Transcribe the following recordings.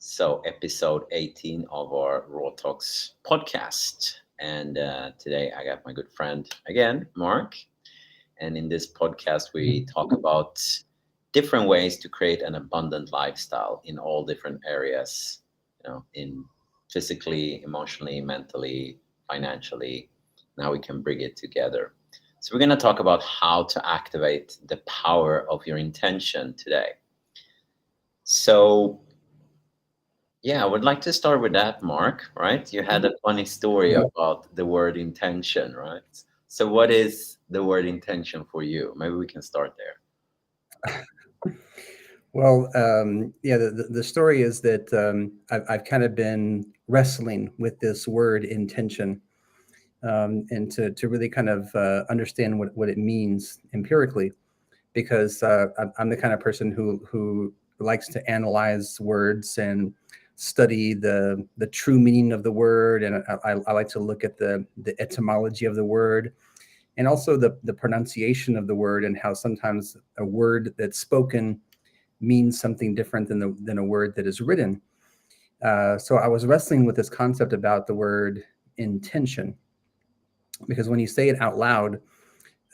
So, episode 18 of our Raw Talks podcast. And today I got my good friend again, Mark. And in this podcast, we talk about different ways to create an abundant lifestyle in all different areas, in physically, emotionally, mentally, financially. Now we can bring it together. So, we're going to talk about how to activate the power of your intention today. So, yeah, I would like to start with that, Mark, right? You had a funny story Yeah. about the word intention, right? So what is the word intention for you? Maybe we can start there. Well, yeah, the story is that I've kind of been wrestling with this word intention, and to really kind of understand what it means empirically, because I'm the kind of person who likes to analyze words and study the true meaning of the word, and I like to look at the etymology of the word, and also the pronunciation of the word, and how sometimes a word that's spoken means something different than a word that is written. So I was wrestling with this concept about the word intention, because when you say it out loud,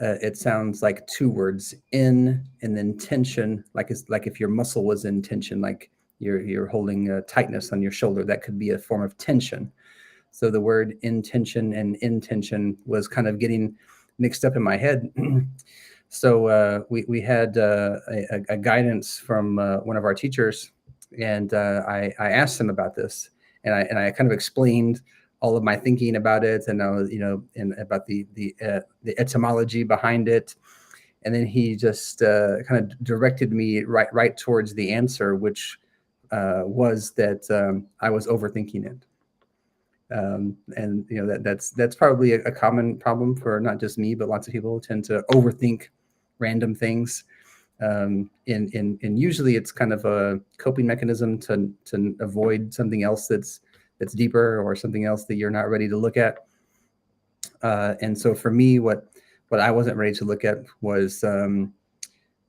it sounds like two words, in and then tension, like it's like if your muscle was in tension, like you're holding a tightness on your shoulder. That could be a form of tension. So the word intention and intention was kind of getting mixed up in my head. So we had a guidance from one of our teachers, and I asked him about this, and I kind of explained all of my thinking about it, and I was, and about the etymology behind it, and then he just kind of directed me right towards the answer, which was that I was overthinking it. And that's probably a common problem for not just me, but lots of people tend to overthink random things. And usually it's kind of a coping mechanism to avoid something else that's deeper, or something else that you're not ready to look at. And so for me, what I wasn't ready to look at was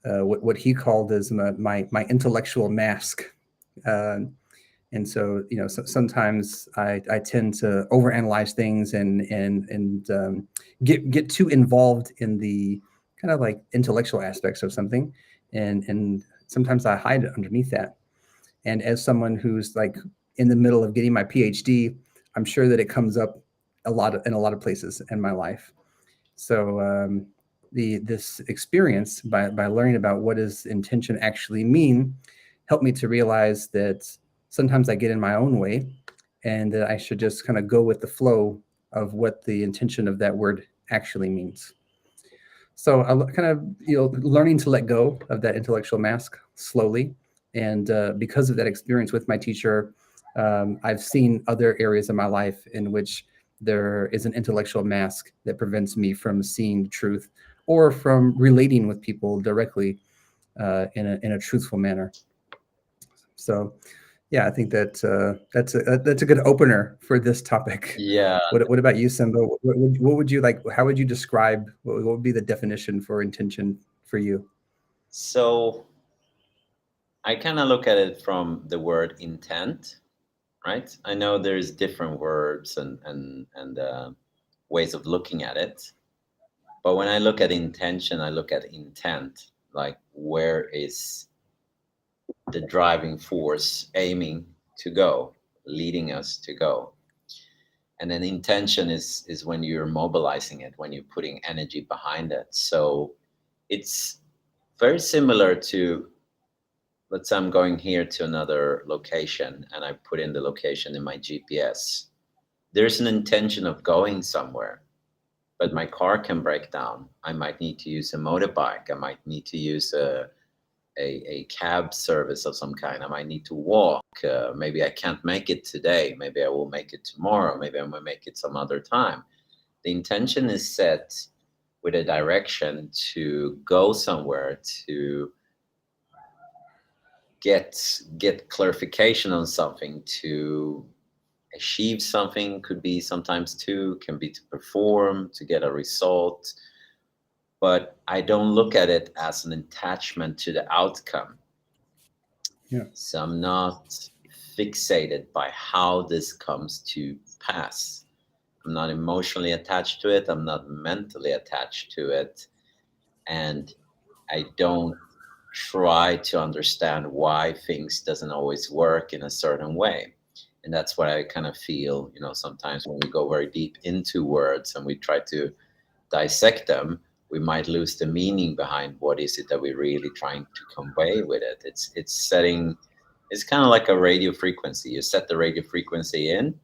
what he called as my intellectual mask. Uh, and so sometimes I tend to overanalyze things, and get too involved in the kind of like intellectual aspects of something, and sometimes I hide underneath that. And as someone who's like in the middle of getting my PhD, I'm sure that it comes up in a lot of places in my life. So the this experience, by learning about what does intention actually mean, helped me to realize that sometimes I get in my own way, and that I should just kind of go with the flow of what the intention of that word actually means. So I kind of learning to let go of that intellectual mask slowly, and because of that experience with my teacher, I've seen other areas of my life in which there is an intellectual mask that prevents me from seeing the truth, or from relating with people directly in a truthful manner. So yeah, I think that that's a good opener for this topic. Yeah. What about you, Simba? What would you like? How would you describe? What would be the definition for intention for you? So I kind of look at it from the word intent, right? I know there's different words and ways of looking at it, but when I look at intention, I look at intent, like where is the driving force aiming to go, leading us to go. And then intention is when you're mobilizing it, when you're putting energy behind it. So it's very similar to, let's say I'm going here to another location and I put in the location in my GPS. There's an intention of going somewhere, but my car can break down. I might need to use a motorbike. I might need to use a cab service of some kind. I might need to walk. Maybe I can't make it today. Maybe I will make it tomorrow. Maybe I will make it some other time. The intention is set with a direction to go somewhere, to get clarification on something, to achieve something. Could be sometimes two, can be to perform, to get a result. But I don't look at it as an attachment to the outcome. Yeah. So I'm not fixated by how this comes to pass. I'm not emotionally attached to it. I'm not mentally attached to it. And I don't try to understand why things doesn't always work in a certain way. And that's what I kind of feel, sometimes when we go very deep into words and we try to dissect them, we might lose the meaning behind what is it that we're really trying to convey with it. It's kind of like a radio frequency. You set the radio frequency in,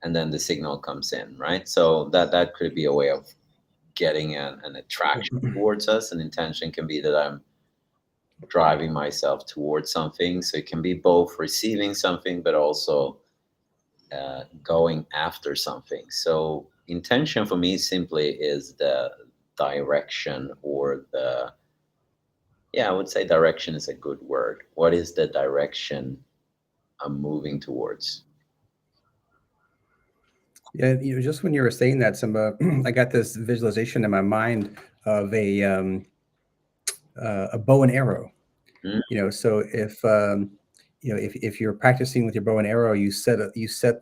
and then the signal comes in, right? So that could be a way of getting an attraction towards us. An intention can be that I'm driving myself towards something. So it can be both receiving something, but also going after something. So intention for me simply is the direction, or I would say direction is a good word. What is the direction I'm moving towards? Yeah, just when you were saying that, Simba, I got this visualization in my mind of a bow and arrow. Mm, So if you're practicing with your bow and arrow, you set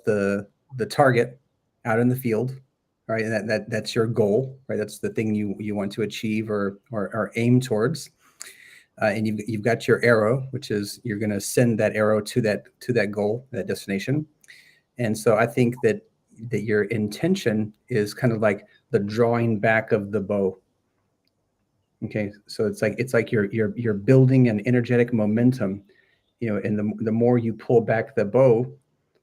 the target out in the field, right? And that's your goal, right? That's the thing you want to achieve or aim towards. And you've got your arrow, which is you're going to send that arrow to that goal, that destination. And so I think that your intention is kind of like the drawing back of the bow. Okay, so it's like you're building an energetic momentum, and the more you pull back the bow,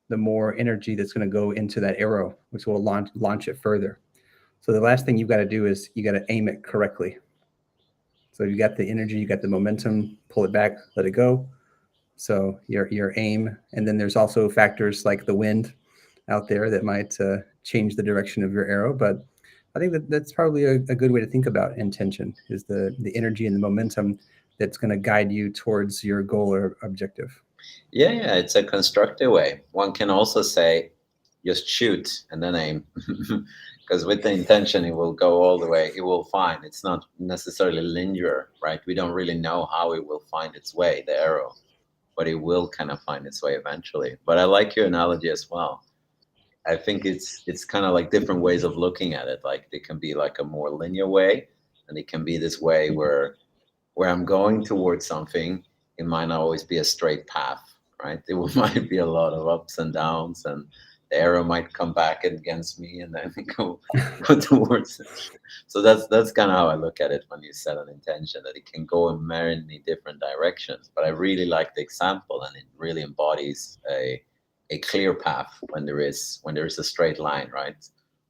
the more energy that's going to go into that arrow, which will launch it further. So the last thing you've got to do is you got to aim it correctly. So you got the energy, you got the momentum, pull it back, let it go. So your aim, and then there's also factors like the wind out there that might change the direction of your arrow. But I think that's probably a good way to think about intention, is the energy and the momentum that's going to guide you towards your goal or objective. yeah, it's a constructive way. One can also say, just shoot and then aim. Because with the intention, it will go all the way. It will find. It's not necessarily linear, right? We don't really know how it will find its way, the arrow, but it will kind of find its way eventually. But I like your analogy as well. I think it's kind of like different ways of looking at it. Like it can be like a more linear way, and it can be this way where I'm going towards something. It might not always be a straight path, right? It might be a lot of ups and downs, and the arrow might come back against me, and then go towards it. So that's kind of how I look at it when you set an intention, that it can go in many different directions. But I really like the example, and it really embodies a clear path when there is a straight line, right?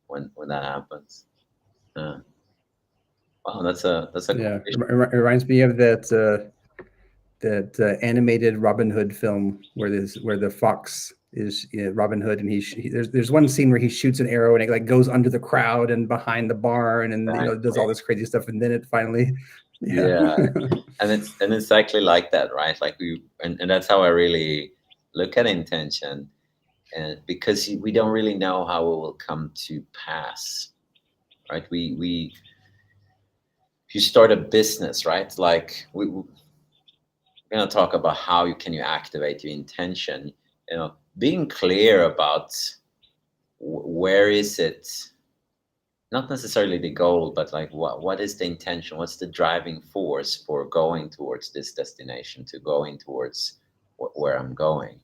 When that happens. Uh, wow, that's a cool Yeah, it vision. reminds me of that animated Robin Hood film where the fox is, Robin Hood, and there's one scene where he shoots an arrow and it like goes under the crowd and behind the barn, and does Exactly. all this crazy stuff, and then it finally, yeah. Yeah, and it's actually like that, right? Like and that's how I really look at intention, and because we don't really know how it will come to pass, right? We if you start a business, right? Like we're gonna talk about how you activate your intention. Being clear about where is it, not necessarily the goal, but like what is the intention? What's the driving force for going towards this destination, to going towards where I'm going?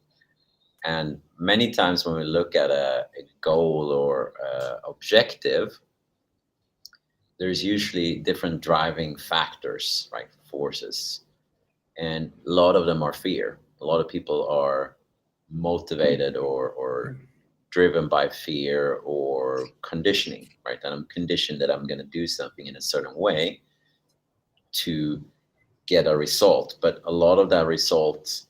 And many times when we look at a goal or objective, there's usually different driving factors, right? Forces. And a lot of them are fear. A lot of people are motivated or driven by fear or conditioning, right? And I'm conditioned that I'm going to do something in a certain way to get a result. But a lot of that result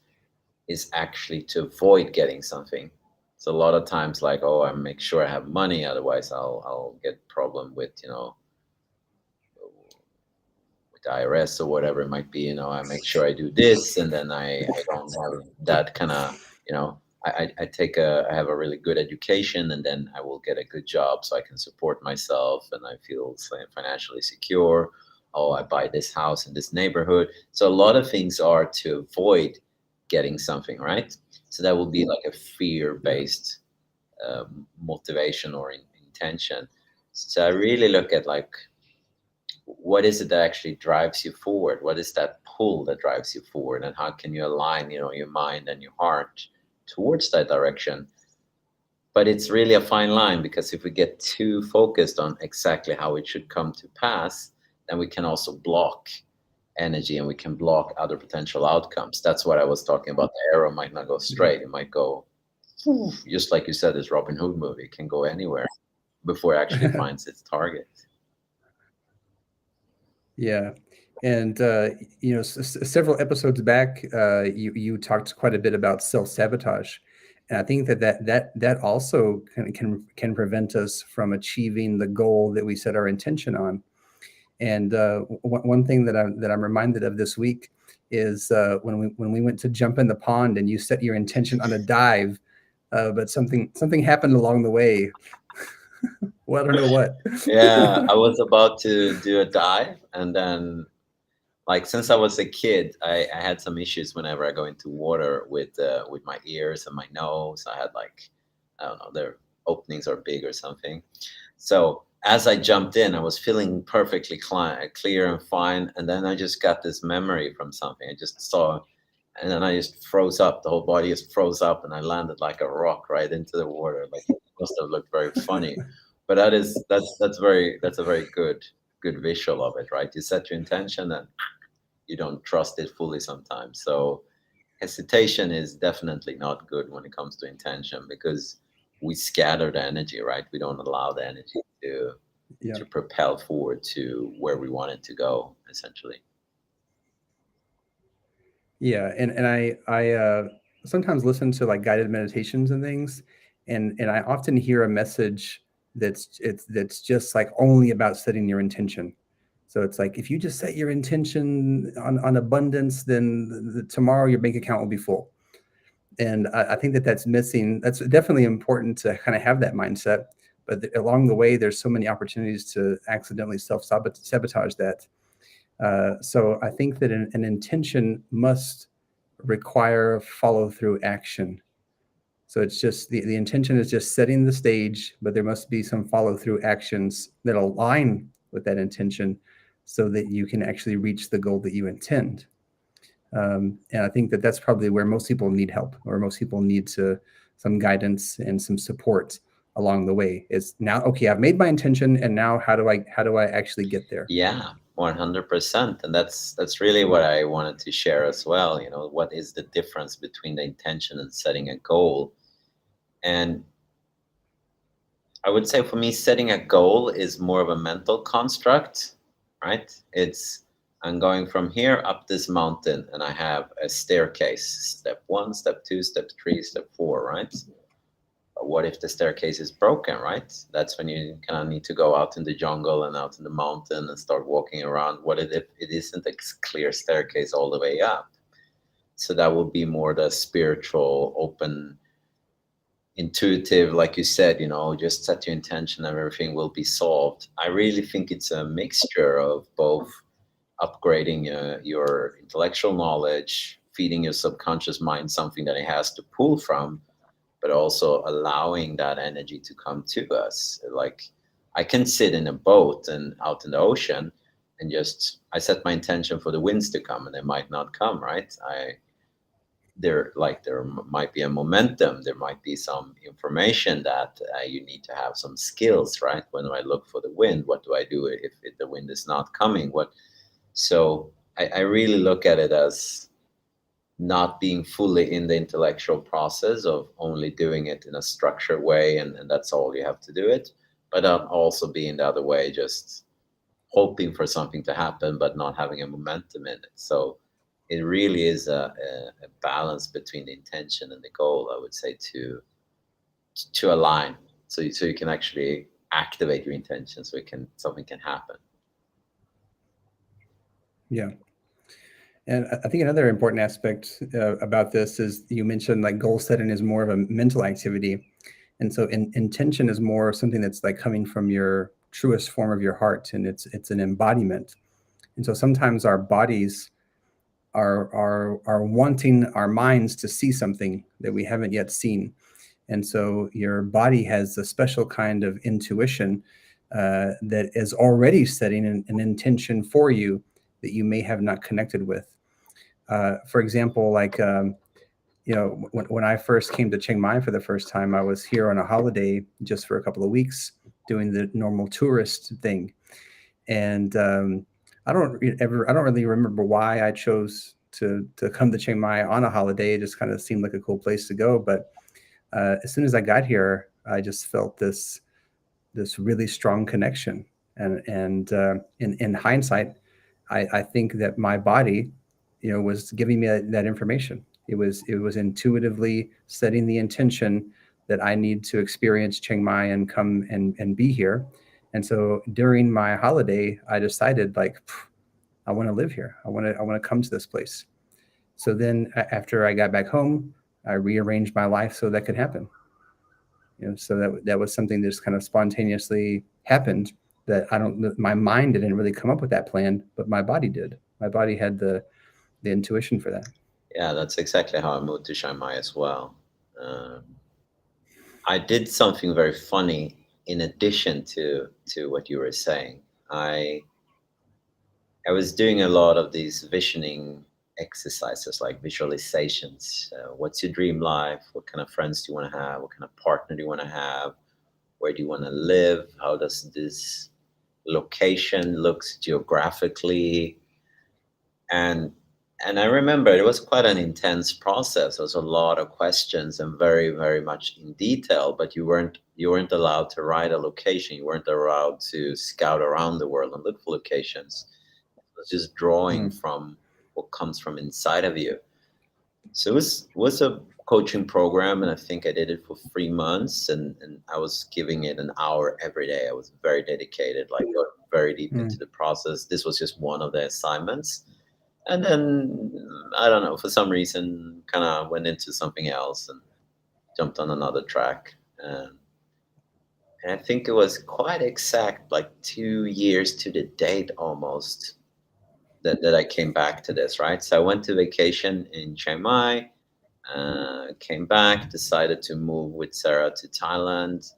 is actually to avoid getting something. So a lot of times, like, oh, I make sure I have money, otherwise I'll get problem with the IRS or whatever it might be. I make sure I do this, and then I don't have that kind of, I have a really good education, and then I will get a good job so I can support myself and I feel financially secure. Oh, I buy this house in this neighborhood. So a lot of things are to avoid getting something, right? So that will be like a Yeah. fear-based motivation or intention. So I really look at like, what is it that actually drives you forward? What is that pull that drives you forward, and how can you align, your mind and your heart towards that direction? But it's really a fine line, because if we get too focused on exactly how it should come to pass, then we can also block energy, and we can block other potential outcomes. That's what I was talking about. The arrow might not go Yeah. straight, it might go, just like you said, this Robin Hood movie, it can go anywhere before it actually finds its target. Yeah. And several episodes back, you talked quite a bit about self-sabotage, and I think that also can prevent us from achieving the goal that we set our intention on. And one thing that I'm reminded of this week is when we went to jump in the pond, and you set your intention on a dive, but something happened along the way. Well, I don't know what. Yeah, I was about to do a dive, and then, like, since I was a kid, I had some issues whenever I go into water with my ears and my nose. I had like, I don't know, their openings are big or something. So as I jumped in, I was feeling perfectly clear and fine, and then I just got this memory from something. I just saw, and then I just froze up. The whole body just froze up, and I landed like a rock right into the water. Like, it must have looked very funny, but that's a very good visual of it, right? You set your intention, and you don't trust it fully sometimes. So hesitation is definitely not good when it comes to intention, because we scatter the energy, right? We don't allow the energy Yeah. to propel forward to where we want it to go, essentially. Yeah, and I sometimes listen to like guided meditations and things, and I often hear a message that's just like only about setting your intention. So it's like, if you just set your intention on abundance, then tomorrow your bank account will be full. And I think that's missing. That's definitely important to kind of have that mindset, but along the way, there's so many opportunities to accidentally sabotage that. So I think that an intention must require follow through action. So it's just the intention is just setting the stage, but there must be some follow through actions that align with that intention, so that you can actually reach the goal that you intend. And I think that that's probably where most people need help, or most people need some guidance and some support along the way. Is now, okay, I've made my intention, and now how do I actually get there? Yeah, 100%. And that's really what I wanted to share as well. What is the difference between the intention and setting a goal? And I would say, for me, setting a goal is more of a mental construct, right? It's, I'm going from here up this mountain, and I have a staircase, step one, step two, step three, step four, right? But what if the staircase is broken, right? That's when you kind of need to go out in the jungle and out in the mountain and start walking around. What if it isn't a clear staircase all the way up? So that would be more the spiritual, open, intuitive, like you said, just set your intention and everything will be solved. I really think it's a mixture of both upgrading your intellectual knowledge, feeding your subconscious mind something that it has to pull from, but also allowing that energy to come to us. Like, I can sit in a boat and out in the ocean, and just, I set my intention for the winds to come, and they might not come, right? There might be a momentum, there might be some information that you need to have some skills, right? When I look for the wind, what do I do if the wind is not coming? What So I really look at it as not being fully in the intellectual process of only doing it in a structured way, and that's all you have to do it, but also being the other way, just hoping for something to happen but not having a momentum in it. So it really is a balance between the intention and the goal, I would say, to align, so you can actually activate your intention, so something can happen. Yeah. And I think another important aspect about this is, you mentioned like goal setting is more of a mental activity. And so intention is more something that's like coming from your truest form of your heart, and it's an embodiment. And so sometimes our bodies are wanting our minds to see something that we haven't yet seen. And so your body has a special kind of intuition that is already setting an intention for you that you may have not connected with. For example, like when I first came to Chiang Mai for the first time, I was here on a holiday just for a couple of weeks doing the normal tourist thing. And I don't really remember why I chose to come to Chiang Mai on a holiday. It just kind of seemed like a cool place to go. But as soon as I got here, I just felt this really strong connection. And in hindsight, I think that my body, was giving me that information. It was intuitively setting the intention that I need to experience Chiang Mai and come and be here. And so during my holiday, I decided like, I want to live here. I want to come to this place. So then after I got back home, I rearranged my life so that could happen. So that was something that just kind of spontaneously happened. That my mind didn't really come up with that plan, but my body did. My body had the intuition for that. Yeah, that's exactly how I moved to Chiang Mai as well. Uh, I did something very funny in addition to what you were saying. I I was doing a lot of these visioning exercises, like visualizations. What's your dream life? What kind of friends do you want to have? What kind of partner do you want to have? Where do you want to live? How does this location looks geographically? And and I remember it was quite an intense process. There was a lot of questions and very, very much in detail, but you weren't allowed to write a location. You weren't allowed to scout around the world and look for locations. It was just drawing Mm. from what comes from inside of you. So it was a coaching program, and I think I did it for 3 months, and I was giving it an hour every day. I was very dedicated, like got very deep Mm. into the process. This was just one of the assignments. And then I don't know, for some reason, kind of went into something else and jumped on another track. And I think it was quite exact, like 2 years to the date almost, that I came back to this, right? So I went to vacation in Chiang Mai, came back, decided to move with Sarah to Thailand.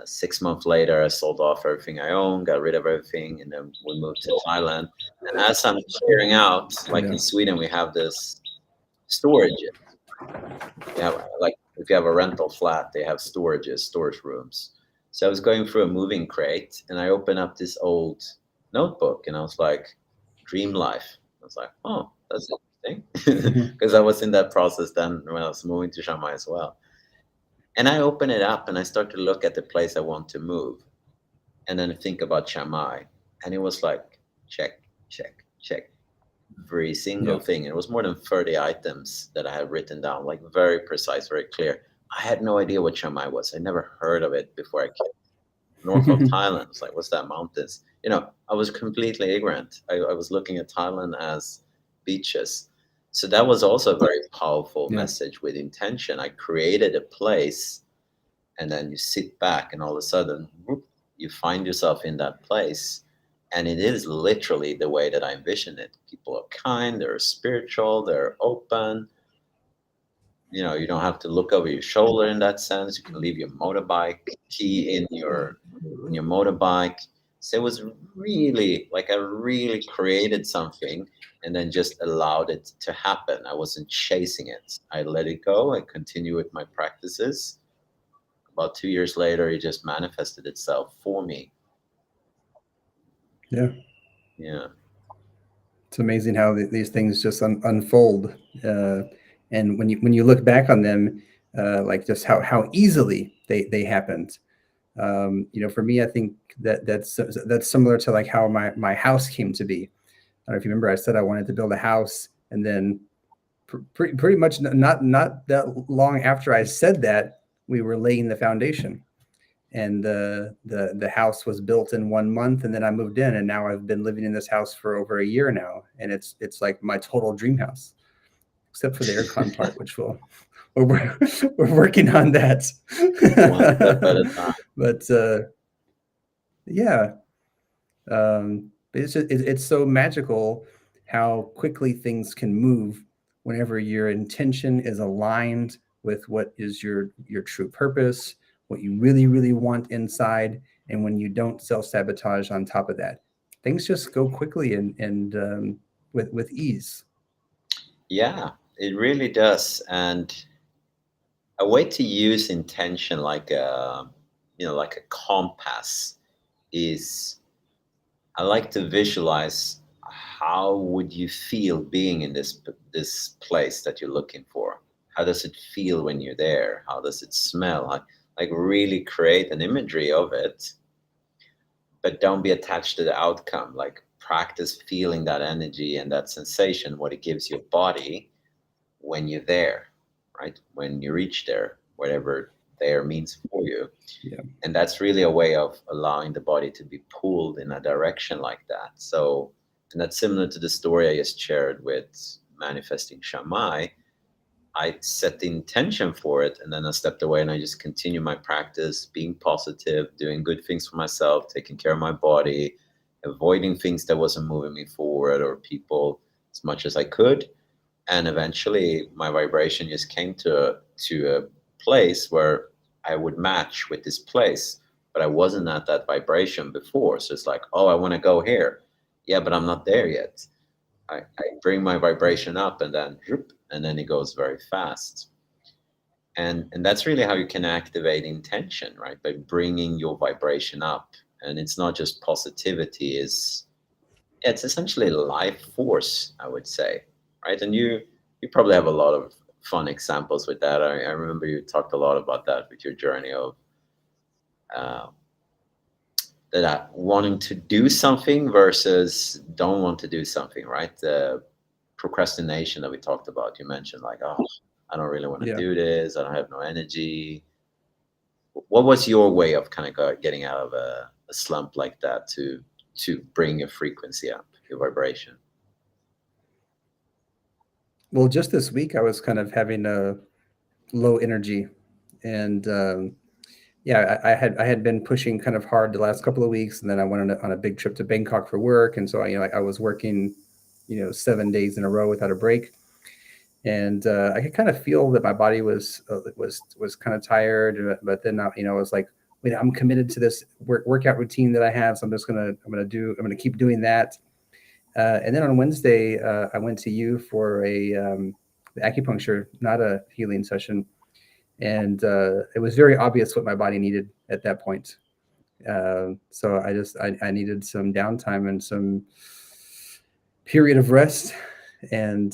6 months later, I sold off everything I owned, got rid of everything, and then we moved to Thailand. And as I'm clearing out, like Yeah. in Sweden, we have this storage. You have like if you have a rental flat, they have storages, storage rooms. So I was going through a moving crate, and I opened up this old notebook, and I was like, "Dream life." I was like, "Oh, that's interesting," Mhm. because I was in that process then when I was moving to Shanghai as well. And I open it up, and I start to look at the place I want to move, and then think about Chiang Mai, and it was like check, check, check, every single Yeah. thing. It was more than 30 items that I had written down, like very precise, very clear. I had no idea what Chiang Mai was. I never heard of it before I came north of Thailand. It's like, what's that mountains? I was completely ignorant. I was looking at Thailand as beaches. So that was also a very powerful Yeah. message with intention. I created a place, and then you sit back, and all of a sudden, whoop, you find yourself in that place. And it is literally the way that I envision it. People are kind, they're spiritual, they're open. You don't have to look over your shoulder in that sense. You can leave your motorbike key in your motorbike. So it was really like I really created something and then just allowed it to happen. I wasn't chasing it. I let it go and continue with my practices. About 2 years later, it just manifested itself for me. Yeah. Yeah. It's amazing how these things just unfold, uh, and when you look back on them, like just how easily they happened. For me, I think that's similar to like how my house came to be. I don't know if you remember, I said I wanted to build a house, and then pretty much not that long after I said that, we were laying the foundation, and the house was built in 1 month, and then I moved in, and now I've been living in this house for over a year now, and it's like my total dream house, except for the aircon part, which we're we're working on that. One step at a time. But yeah, but it's just it's so magical how quickly things can move whenever your intention is aligned with what is your true purpose, what you really really want inside, and when you don't self sabotage on top of that, things just go quickly and with ease. Yeah, it really does. And a way to use intention like a, like a compass is, I like to visualize how would you feel being in this place that you're looking for? How does it feel when you're there? How does it smell? Like really create an imagery of it, but don't be attached to the outcome. Like practice feeling that energy and that sensation, what it gives your body when you're there, right? When you reach there, whatever there means for you. Yeah. And that's really a way of allowing the body to be pulled in a direction like that. So, and that's similar to the story I just shared with manifesting Shamai. I set the intention for it, and then I stepped away and I just continue my practice, being positive, doing good things for myself, taking care of my body, avoiding things that wasn't moving me forward or people as much as I could. And eventually my vibration just came to a place where I would match with this place, but I wasn't at that vibration before. So it's like, oh, I want to go here. Yeah, but I'm not there yet. I bring my vibration up and then whoop, and then it goes very fast. And that's really how you can activate intention, right? By bringing your vibration up. And it's not just positivity, is it's essentially life force, I would say, right? And you probably have a lot of fun examples with that. I remember you talked a lot about that with your journey of uh, that wanting to do something versus don't want to do something, right? The procrastination that we talked about. You mentioned like, oh, I don't really want to Yeah. do this. I don't have no energy. What was your way of kind of getting out of a slump like that to bring your frequency up, your vibration? Well, just this week I was kind of having a low energy, and yeah, I had been pushing kind of hard the last couple of weeks, and then I went on a big trip to Bangkok for work, and so I was working, 7 days in a row without a break, and I could kind of feel that my body was kind of tired, but then I was like, wait, I'm committed to this workout routine that I have, so I'm gonna keep doing that. And then on Wednesday, I went to you for the acupuncture, not a healing session, and it was very obvious what my body needed at that point. So I needed some downtime and some period of rest, and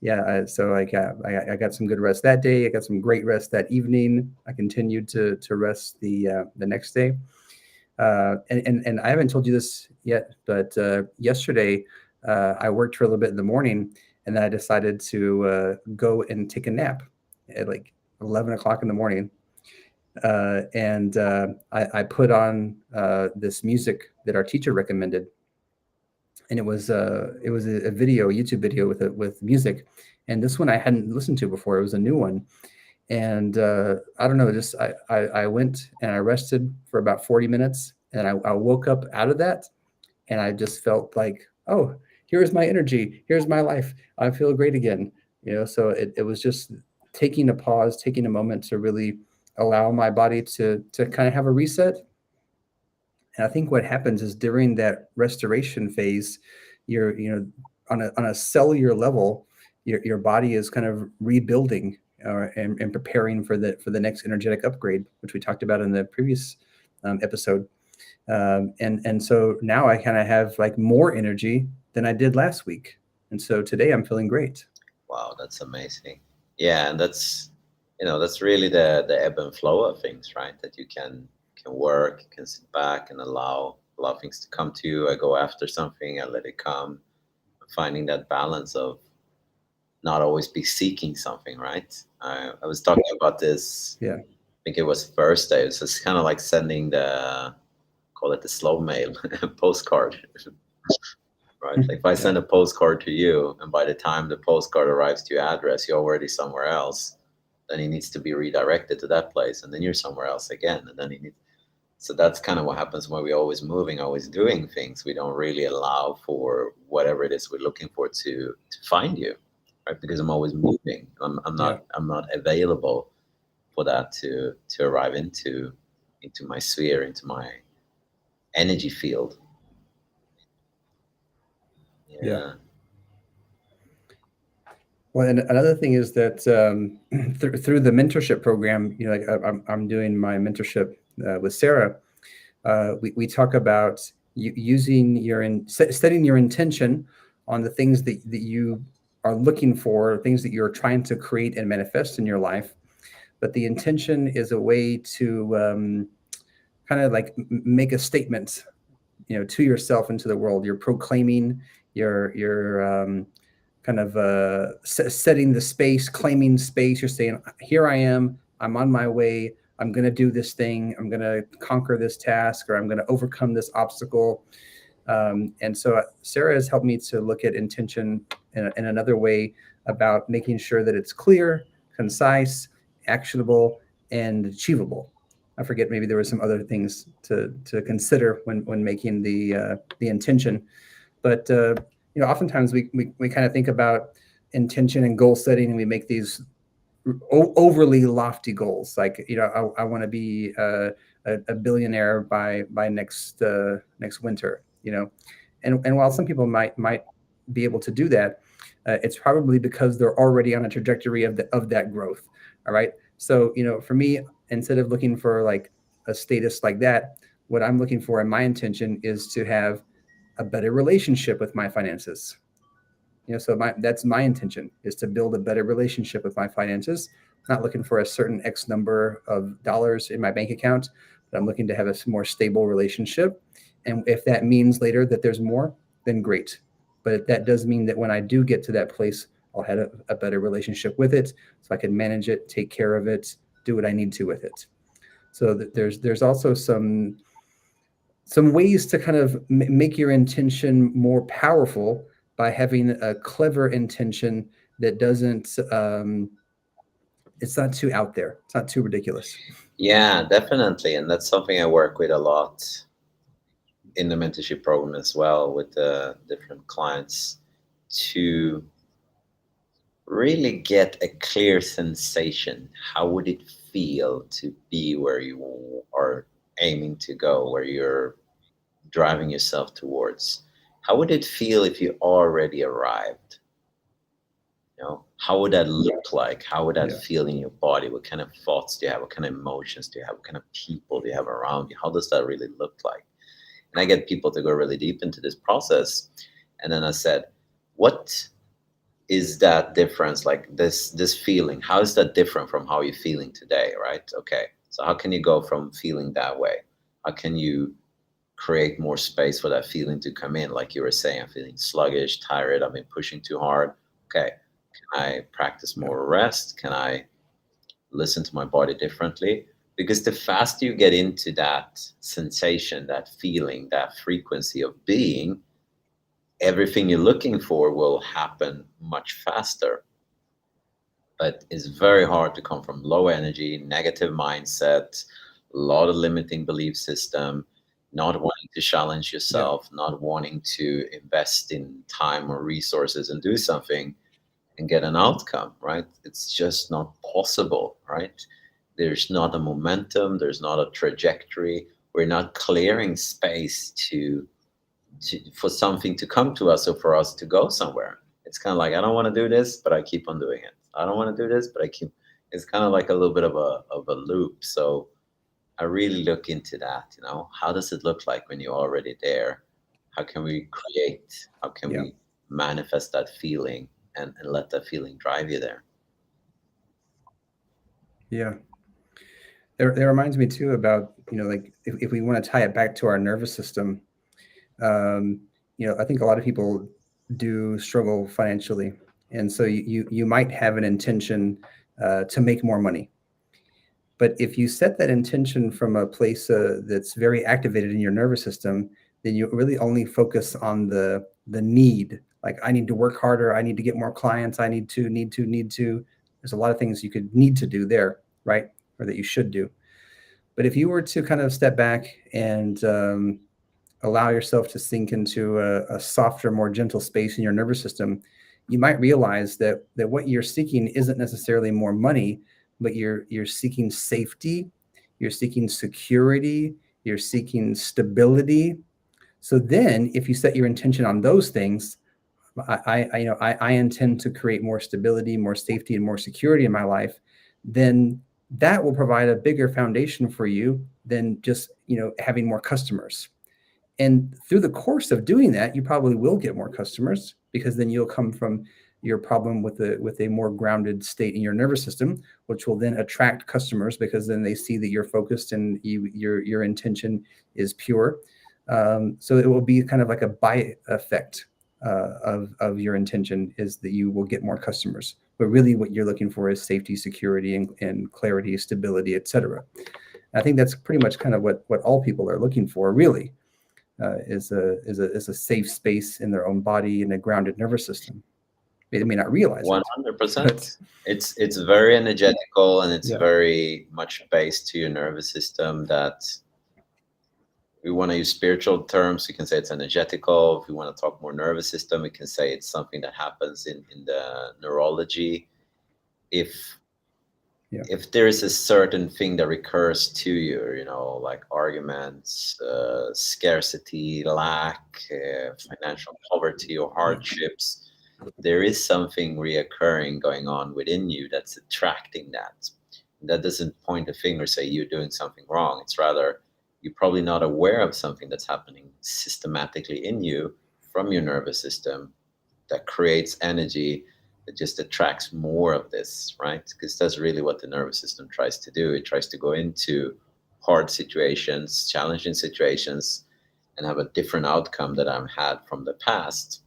yeah, so I got some good rest that day. I got some great rest that evening. I continued to rest the next day. And I haven't told you this yet, but yesterday I worked for a little bit in the morning, and then I decided to go and take a nap at like 11 o'clock in the morning. And I put on this music that our teacher recommended, and it was a video, a YouTube video with music, and this one I hadn't listened to before. It was a new one, and I don't know, just I went and I rested for about 40 minutes, and I woke up out of that, and I just felt like, oh, here's my energy, here's my life, I feel great again. So it was just taking a pause, taking a moment to really allow my body to kind of have a reset. And I think what happens is during that restoration phase, you're, on a cellular level, your body is kind of rebuilding and preparing for the next energetic upgrade, which we talked about in the previous episode. And so now I kind of have like more energy than I did last week, and so today I'm feeling great. Wow, that's amazing. Yeah, and that's really the ebb and flow of things, right? That you can work, you can sit back and allow things to come to you. I go after something, I let it come. Finding that balance of not always be seeking something, right? I was talking about this. Yeah. I think it was Thursday. It's just kind of like sending the, call it the slow mail postcard, right? Like if I Yeah. send a postcard to you, and by the time the postcard arrives to your address, you're already somewhere else. Then it needs to be redirected to that place, and then you're somewhere else again, and then it needs. So that's kind of what happens when we're always moving, always doing things. We don't really allow for whatever it is we're looking for to find you, right? Because I'm always moving. Yeah. I'm not available for that to arrive into my sphere, into my energy field. Yeah. Yeah. Well, and another thing is that through the mentorship program, you know, like I'm doing my mentorship with Sarah. We talk about using setting your intention on the things that you are looking for, things that you're trying to create and manifest in your life. But the intention is a way to kind of like make a statement, you know, to yourself and to the world. You're proclaiming, you're kind of setting the space, claiming space. You're saying, here I am, I'm on my way, I'm going to do this thing, I'm going to conquer this task, or I'm going to overcome this obstacle. And so Sarah has helped me to look at intention in another way, about making sure that it's clear, concise, actionable, and achievable. I forget, maybe there were some other things to consider when making the intention. But you know, oftentimes we kind of think about intention and goal setting, and we make these overly lofty goals, like, you know, I want to be a billionaire by next winter, you know. And while some people might be able to do that, it's probably because they're already on a trajectory of that growth. All right. So, you know, for me, instead of looking for like a status like that, what I'm looking for in my intention is to have a better relationship with my finances. You know, so that's my intention, is to build a better relationship with my finances. Not looking for a certain X number of dollars in my bank account, but I'm looking to have a more stable relationship. And if that means later that there's more, then great. But if that does mean that when I do get to that place, I'll have a better relationship with it, so I can manage it, take care of it, do what I need to with it. So there's also some ways to kind of make your intention more powerful by having a clever intention that doesn't it's not too out there, it's not too ridiculous. Yeah, definitely. And that's something I work with a lot in the mentorship program as well, with the different clients, to really get a clear sensation. How would it feel to be where you are aiming to go, where you're driving yourself towards? How would it feel if you already arrived? You know, how would that look like? How would that Yeah. feel in your body? What kind of thoughts do you have? What kind of emotions do you have? What kind of people do you have around you? How does that really look like? And I get people to go really deep into this process. And then I said, what is that difference, like this feeling, how is that different from how you're feeling today, right? Okay, so how can you go from feeling that way? How can you create more space for that feeling to come in? Like you were saying, I'm feeling sluggish, tired, I've been pushing too hard. Okay, can I practice Yeah. more rest? Can I listen to my body differently? Because the faster you get into that sensation, that feeling, that frequency of being, everything you're looking for will happen much faster. But it's very hard to come from low energy, negative mindset, a lot of limiting belief system, not wanting to challenge Yeah. yourself, not wanting to invest in time or resources and do something and get an outcome, right? It's just not possible, right? There's not a momentum, there's not a trajectory. We're not clearing space for something to come to us or for us to go somewhere. It's kind of like, I don't want to do this, but I keep on doing it. I don't want to do this, but I keep. It's kind of like a little bit of a loop. So I really look into that. You know, how does it look like when you're already there? How can we create? How can Yeah. we manifest that feeling and let that feeling drive you there? Yeah. That reminds me too about, you know, like if we want to tie it back to our nervous system, um, you know, I think a lot of people do struggle financially. And so you might have an intention to make more money. But if you set that intention from a place that's very activated in your nervous system, then you really only focus on the need. Like, I need to work harder. I need to get more clients. I need to. There's a lot of things you could need to do there, right? Or that you should do. But if you were to kind of step back and allow yourself to sink into a softer, more gentle space in your nervous system, you might realize that what you're seeking isn't necessarily more money, but you're seeking safety, you're seeking security, you're seeking stability. So then, if you set your intention on those things, I intend to create more stability, more safety, and more security in my life, then that will provide a bigger foundation for you than just having more customers. And through the course of doing that, you probably will get more customers, because then you'll come from your problem with a more grounded state in your nervous system, which will then attract customers, because then they see that you're focused and your intention is pure. So it will be kind of like a by effect of your intention, is that you will get more customers. But really, what you're looking for is safety, security, and clarity, stability, etc. I think that's pretty much kind of what all people are looking for, really, is a safe space in their own body and a grounded nervous system. They may not realize it, but 100%. It's very energetical, and it's yeah, very much based to your nervous system. That we want to use spiritual terms, we can say it's energetical. If we want to talk more nervous system, we can say it's something that happens in the neurology. If yeah, if there is a certain thing that recurs to you, like arguments, scarcity, lack, financial poverty, or yeah, hardships, there is something reoccurring going on within you that's attracting that. That doesn't point a finger, say you're doing something wrong. It's rather you're probably not aware of something that's happening systematically in you from your nervous system that creates energy that just attracts more of this, right? Because that's really what the nervous system tries to do. It tries to go into hard situations, challenging situations, and have a different outcome that I've had from the past.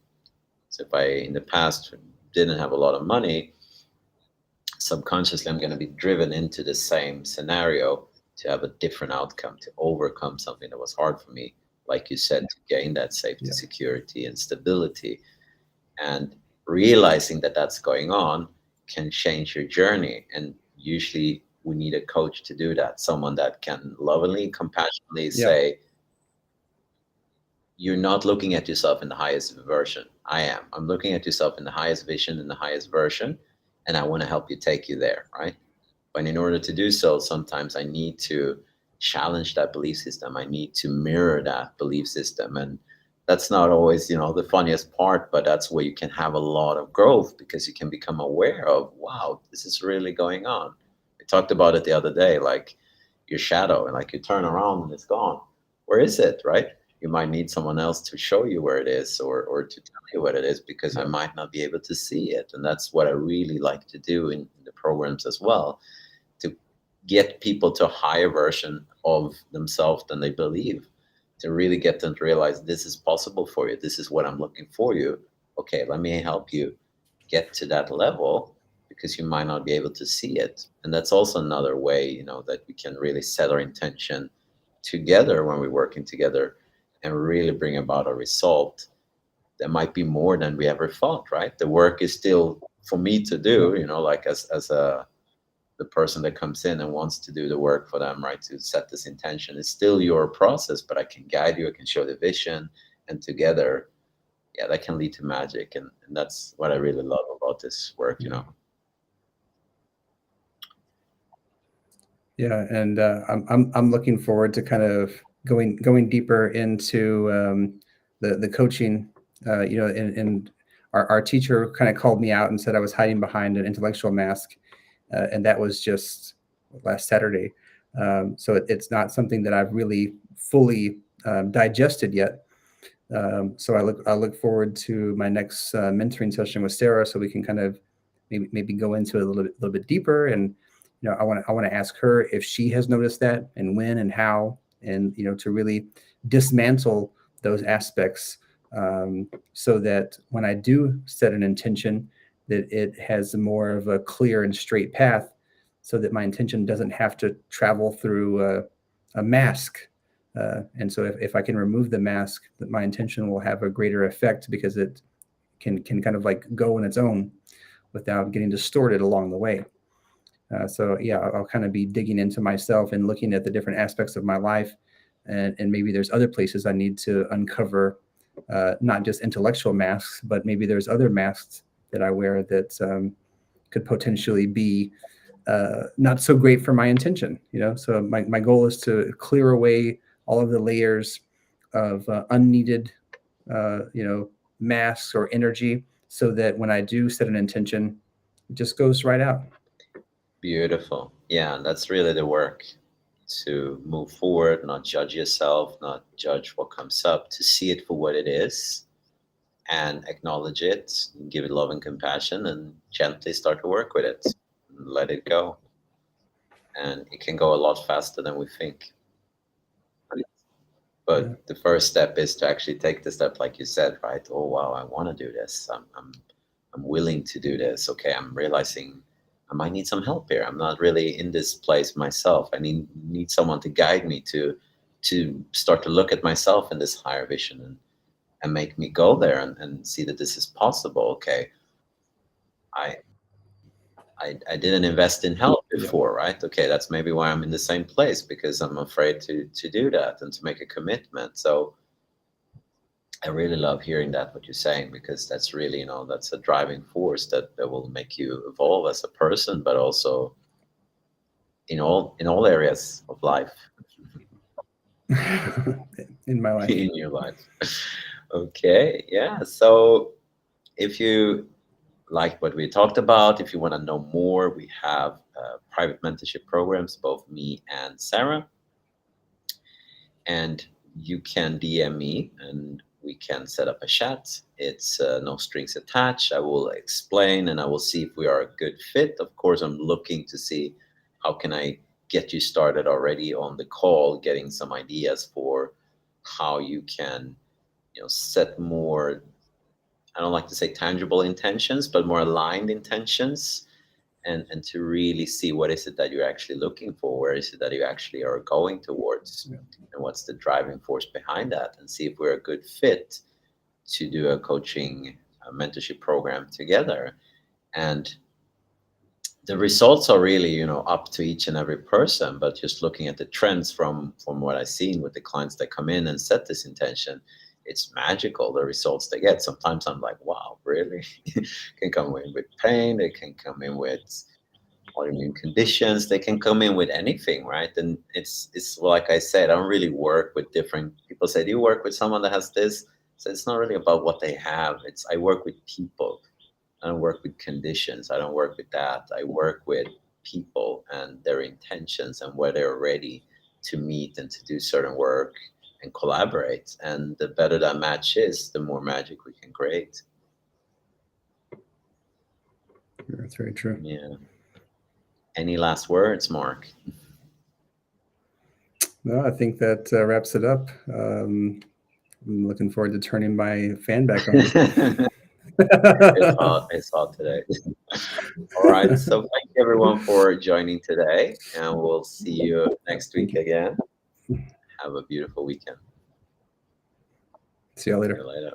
So if I in the past didn't have a lot of money, subconsciously I'm going to be driven into the same scenario to have a different outcome, to overcome something that was hard for me, like you said, to gain that safety, yeah, security, and stability. And realizing that that's going on can change your journey. And usually we need a coach to do that, someone that can lovingly, compassionately yeah, say, you're not looking at yourself in the highest version. I am. I'm looking at yourself in the highest vision, in the highest version, and I want to help you take you there, right? But in order to do so, sometimes I need to challenge that belief system. I need to mirror that belief system. And that's not always, the funniest part, but that's where you can have a lot of growth, because you can become aware of, wow, this is really going on. We talked about it the other day, like your shadow, and like you turn around and it's gone. Where is it, right? You might need someone else to show you where it is, or to tell you what it is, because I yeah, might not be able to see it. And that's what I really like to do in the programs as well, to get people to a higher version of themselves than they believe, to really get them to realize this is possible for you. This is what I'm looking for you. Okay, let me help you get to that level, because you might not be able to see it. And that's also another way, that we can really set our intention together when we're working together and really bring about a result that might be more than we ever thought, right? The work is still for me to yeah, do, like as a the person that comes in and wants to do the work for them, right? To set this intention. It's still your process, but I can guide you, I can show the vision, and together, yeah, that can lead to magic. And that's what I really love about this work. yeah. Yeah, and I'm looking forward to kind of going deeper into the coaching. And our teacher kind of called me out and said I was hiding behind an intellectual mask, and that was just last Saturday. So it's not something that I've really fully digested yet. So I look forward to my next mentoring session with Sarah, so we can kind of maybe go into it a little bit deeper. And I want to ask her if she has noticed that, and when and how, and to really dismantle those aspects, so that when I do set an intention, that it has more of a clear and straight path, so that my intention doesn't have to travel through a mask. And so if I can remove the mask, that my intention will have a greater effect, because it can kind of like go on its own without getting distorted along the way. So yeah, I'll kind of be digging into myself and looking at the different aspects of my life, and maybe there's other places I need to uncover, not just intellectual masks, but maybe there's other masks that I wear that could potentially be not so great for my intention. So my goal is to clear away all of the layers of unneeded, masks or energy, so that when I do set an intention, it just goes right out. Beautiful. Yeah, that's really the work, to move forward, not judge yourself, not judge what comes up, to see it for what it is and acknowledge it, give it love and compassion, and gently start to work with it. Let it go. And it can go a lot faster than we think. Yeah. But the first step is to actually take the step, like you said, right? Oh, wow, I want to do this. I'm willing to do this. Okay, I'm realizing I might need some help here. I'm not really in this place myself. I need someone to guide me to start to look at myself in this higher vision, and make me go there, and see that this is possible. Okay, I I didn't invest in help Yeah. before, right? Okay, that's maybe why I'm in the same place, because I'm afraid to do that and to make a commitment. So I really love hearing that, what you're saying, because that's really, that's a driving force that will make you evolve as a person, but also in all areas of life. In my life. In your life. Okay, yeah. So if you like what we talked about, if you want to know more, we have private mentorship programs, both me and Sarah, and you can DM me and we can set up a chat. It's no strings attached. I will explain and I will see if we are a good fit. Of course, I'm looking to see how can I get you started already on the call, getting some ideas for how you can, set more, I don't like to say tangible intentions, but more aligned intentions, and to really see what is it that you're actually looking for, where is it that you actually are going towards, Yeah. and what's the driving force behind that, and see if we're a good fit to do a coaching, a mentorship program together. And the results are really, up to each and every person, but just looking at the trends from what I've seen with the clients that come in and set this intention, it's magical, the results they get. Sometimes I'm like, wow, really? Can come in with pain, they can come in with autoimmune conditions, they can come in with anything, right? And it's like I said, I don't really work with different people. Say, do you work with someone that has this? So it's not really about what they have, it's I work with people. I don't work with conditions. I don't work with that. I work with people and their intentions and where they're ready to meet and to do certain work and collaborate. And the better that match is, the more magic we can create. That's very true. Yeah. Any last words, Mark? No, I think that wraps it up. I'm looking forward to turning my fan back on. It's hot today. All right. So thank you everyone for joining today, and we'll see you next Thank week you. again. Have a beautiful weekend. See y'all See later. you later.